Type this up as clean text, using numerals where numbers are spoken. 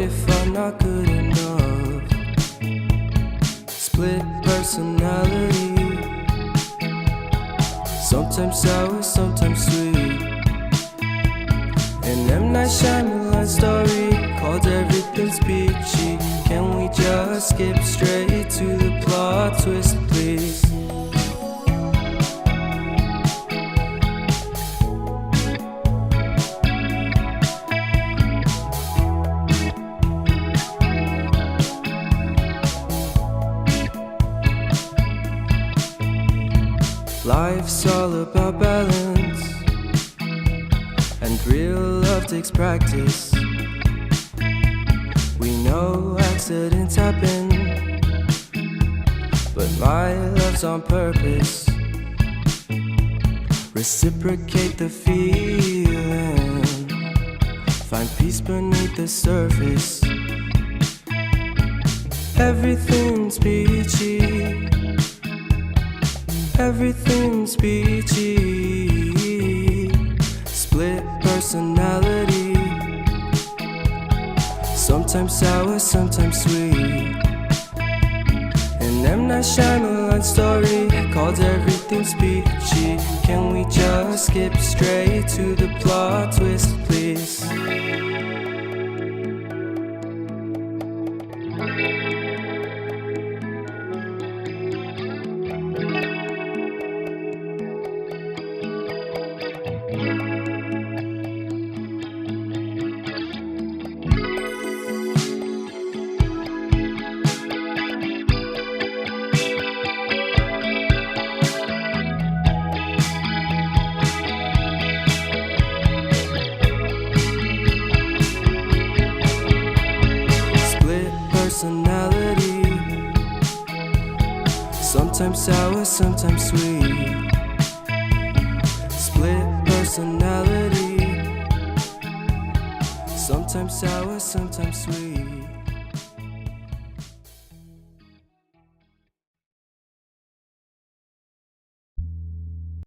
if I'm not good enough? Split personality, sometimes sour, sometimes sweet. An M. Night Shyamalan story called Everything's Peachy. Can we just skip straight to the plot twist, please? Life's all about balance, and real love takes practice. We know accidents happen, but my love's on purpose. Reciprocate the feeling, find peace beneath the surface. Everything's peachy, everything's peachy. Split personality, sometimes sour, sometimes sweet. An M. Night Shyamalan story called Everything's Peachy. Can we just skip straight to the plot twist, please? Personality, sometimes sour, sometimes sweet. Split personality, sometimes sour, sometimes sweet.